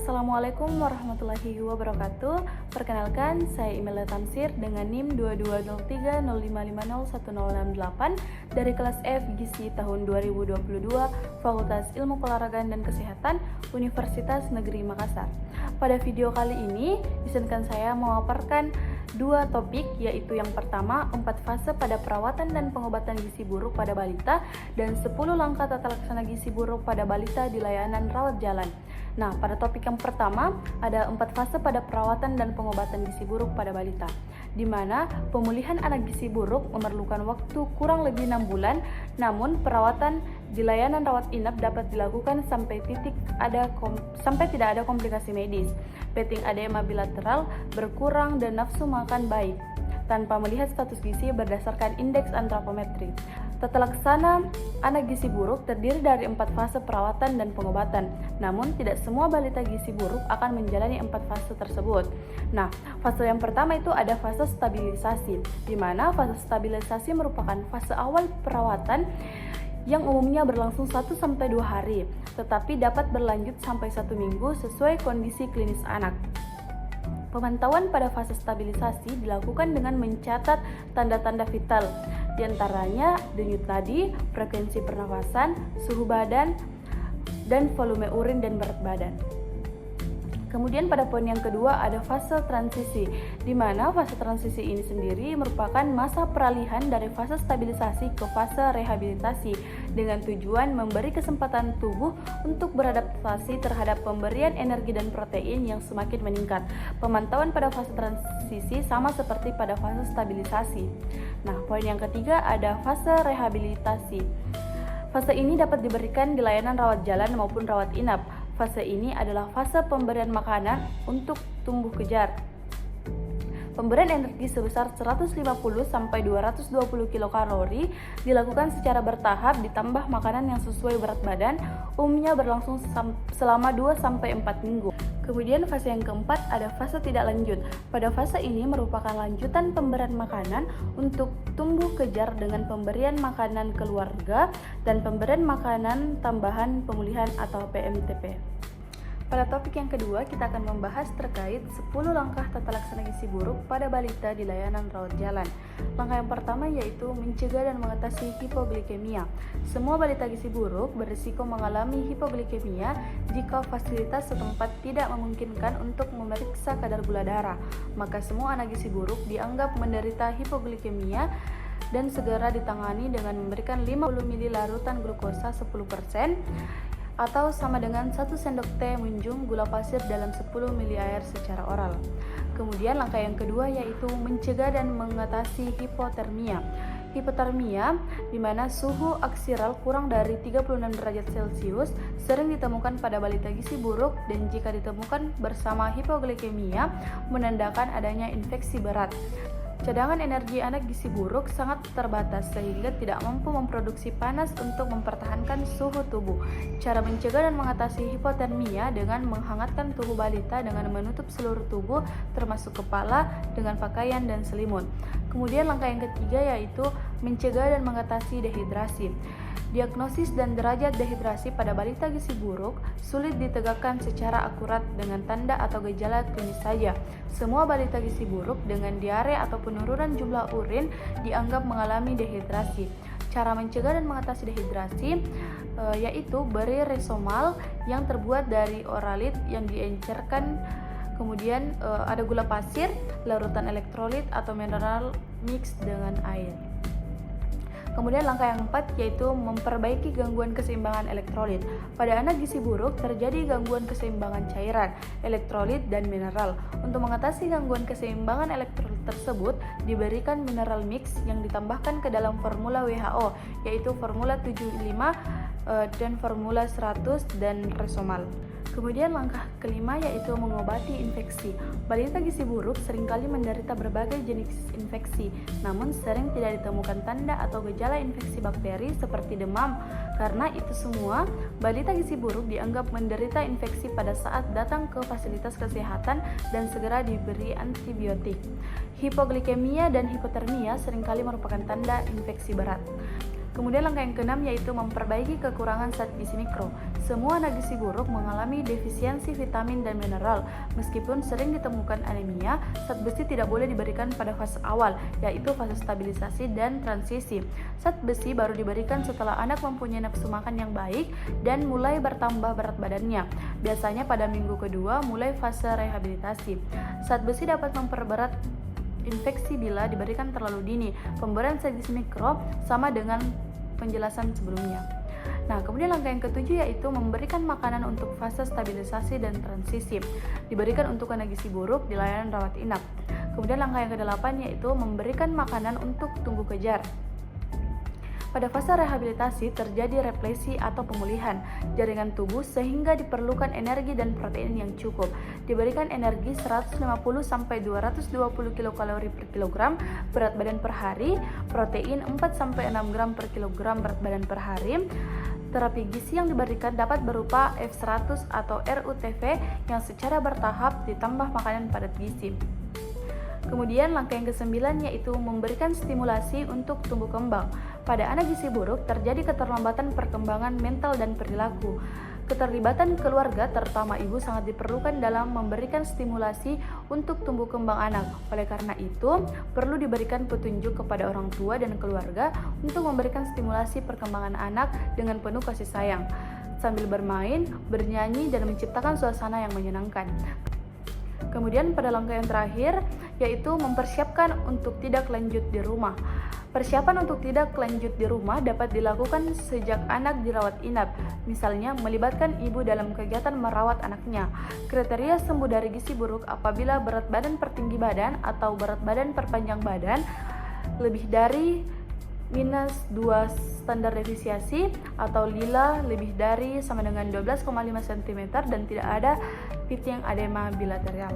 Assalamualaikum warahmatullahi wabarakatuh. Perkenalkan, saya Imelda Tamsir dengan NIM 220305501068 dari kelas F Gizi tahun 2022 Fakultas Ilmu Keolahragaan dan Kesehatan Universitas Negeri Makassar. Pada video kali ini, izinkan saya memaparkan dua topik, yaitu yang pertama 4 fase pada perawatan dan pengobatan gizi buruk pada balita dan 10 langkah tata laksana gizi buruk pada balita di layanan rawat jalan. Nah, pada topik yang pertama ada 4 fase pada perawatan dan pengobatan gizi buruk pada balita, di mana pemulihan anak gizi buruk memerlukan waktu kurang lebih 6 bulan, namun perawatan di layanan rawat inap dapat dilakukan sampai tidak ada komplikasi medis, petting edema bilateral berkurang dan nafsu makan baik, tanpa melihat status gizi berdasarkan indeks antropometri. Tata laksana anak gizi buruk terdiri dari 4 fase perawatan dan pengobatan, namun tidak semua balita gizi buruk akan menjalani 4 fase tersebut. Nah, fase yang pertama itu ada fase stabilisasi, di mana fase stabilisasi merupakan fase awal perawatan yang umumnya berlangsung 1-2 hari, tetapi dapat berlanjut sampai 1 minggu sesuai kondisi klinis anak. Pemantauan pada fase stabilisasi dilakukan dengan mencatat tanda-tanda vital, diantaranya denyut nadi, frekuensi pernafasan, suhu badan, dan volume urin dan berat badan. Kemudian pada poin yang kedua ada fase transisi, di mana fase transisi ini sendiri merupakan masa peralihan dari fase stabilisasi ke fase rehabilitasi dengan tujuan memberi kesempatan tubuh untuk beradaptasi terhadap pemberian energi dan protein yang semakin meningkat. Pemantauan pada fase transisi sama seperti pada fase stabilisasi. Nah, poin yang ketiga ada fase rehabilitasi. Fase ini dapat diberikan di layanan rawat jalan maupun rawat inap. Fase ini adalah fase pemberian makanan untuk tumbuh kejar. Pemberian energi sebesar 150-220 kilokalori dilakukan secara bertahap ditambah makanan yang sesuai berat badan, umumnya berlangsung selama 2-4 minggu. Kemudian fase yang keempat ada fase tidak lanjut. Pada fase ini merupakan lanjutan pemberian makanan untuk tumbuh kejar dengan pemberian makanan keluarga dan pemberian makanan tambahan pemulihan atau PMTP. Pada topik yang kedua, kita akan membahas terkait 10 langkah tata laksana gizi buruk pada balita di layanan rawat jalan. Langkah yang pertama yaitu mencegah dan mengatasi hipoglikemia. Semua balita gizi buruk berisiko mengalami hipoglikemia jika fasilitas setempat tidak memungkinkan untuk memeriksa kadar gula darah. Maka semua anak gizi buruk dianggap menderita hipoglikemia dan segera ditangani dengan memberikan 50 ml larutan glukosa 10%, atau sama dengan 1 sendok teh menjum gula pasir dalam 10 ml air secara oral. Kemudian langkah yang kedua yaitu mencegah dan mengatasi hipotermia. Hipotermia, di mana suhu aksial kurang dari 36 derajat Celcius, sering ditemukan pada balita gizi buruk dan jika ditemukan bersama hipoglikemia menandakan adanya infeksi berat. Cadangan energi anak gizi buruk sangat terbatas sehingga tidak mampu memproduksi panas untuk mempertahankan suhu tubuh. Cara mencegah dan mengatasi hipotermia dengan menghangatkan tubuh balita dengan menutup seluruh tubuh termasuk kepala dengan pakaian dan selimut. Kemudian langkah yang ketiga yaitu mencegah dan mengatasi dehidrasi. Diagnosis dan derajat dehidrasi pada balita gizi buruk sulit ditegakkan secara akurat dengan tanda atau gejala klinis saja. Semua balita gizi buruk dengan diare atau penurunan jumlah urin dianggap mengalami dehidrasi. Cara mencegah dan mengatasi dehidrasi yaitu beri resomal yang terbuat dari oralit yang diencerkan. Kemudian ada gula pasir, larutan elektrolit atau mineral mix dengan air. Kemudian langkah yang keempat yaitu memperbaiki gangguan keseimbangan elektrolit. Pada anak gizi buruk terjadi gangguan keseimbangan cairan, elektrolit, dan mineral. Untuk mengatasi gangguan keseimbangan elektrolit tersebut, diberikan mineral mix yang ditambahkan ke dalam formula WHO, yaitu formula 75 dan formula 100 dan resomal. Kemudian langkah kelima yaitu mengobati infeksi. Balita gizi buruk seringkali menderita berbagai jenis infeksi, namun sering tidak ditemukan tanda atau gejala infeksi bakteri seperti demam. Karena itu semua, balita gizi buruk dianggap menderita infeksi pada saat datang ke fasilitas kesehatan dan segera diberi antibiotik. Hipoglikemia dan hipotermia seringkali merupakan tanda infeksi berat. Kemudian langkah yang keenam yaitu memperbaiki kekurangan zat gizi mikro. Semua anak gizi buruk mengalami defisiensi vitamin dan mineral. Meskipun sering ditemukan anemia, zat besi tidak boleh diberikan pada fase awal, yaitu fase stabilisasi dan transisi. Zat besi baru diberikan setelah anak mempunyai nafsu makan yang baik dan mulai bertambah berat badannya. Biasanya pada minggu kedua mulai fase rehabilitasi. Zat besi dapat memperberat infeksi bila diberikan terlalu dini. Pemberian zat gizi mikro sama dengan penjelasan sebelumnya. Nah, kemudian langkah yang ketujuh yaitu memberikan makanan untuk fase stabilisasi dan transisi. Diberikan untuk anak gizi buruk di layanan rawat inap. Kemudian langkah yang kedelapan yaitu memberikan makanan untuk tumbuh kejar. Pada fase rehabilitasi terjadi replesi atau pemulihan jaringan tubuh sehingga diperlukan energi dan protein yang cukup. Diberikan energi 150 sampai 220 kilokalori per kilogram berat badan per hari, protein 4 sampai 6 gram per kilogram berat badan per hari. Terapi gizi yang diberikan dapat berupa F100 atau RUTV yang secara bertahap ditambah makanan padat gizi. Kemudian langkah yang ke-9 yaitu memberikan stimulasi untuk tumbuh kembang. Pada anak gizi buruk terjadi keterlambatan perkembangan mental dan perilaku. Keterlibatan keluarga terutama ibu sangat diperlukan dalam memberikan stimulasi untuk tumbuh kembang anak. Oleh karena itu, perlu diberikan petunjuk kepada orang tua dan keluarga untuk memberikan stimulasi perkembangan anak dengan penuh kasih sayang, sambil bermain, bernyanyi, dan menciptakan suasana yang menyenangkan. Kemudian pada langkah yang terakhir yaitu mempersiapkan untuk tidak lanjut di rumah. Persiapan untuk tidak lanjut di rumah dapat dilakukan sejak anak dirawat inap, misalnya melibatkan ibu dalam kegiatan merawat anaknya. Kriteria sembuh dari gizi buruk apabila berat badan per tinggi badan atau berat badan per panjang badan lebih dari minus 2 standar deviasi atau lila lebih dari sama dengan 12,5 cm dan tidak ada pitting edema bilateral.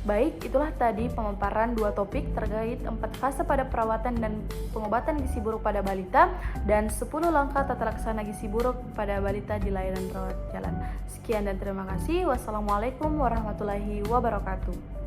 Baik, itulah tadi pemaparan 2 topik terkait 4 fase pada perawatan dan pengobatan gizi buruk pada balita dan 10 langkah tata laksana gizi buruk pada balita di layanan rawat jalan. Sekian dan terima kasih. Wassalamualaikum warahmatullahi wabarakatuh.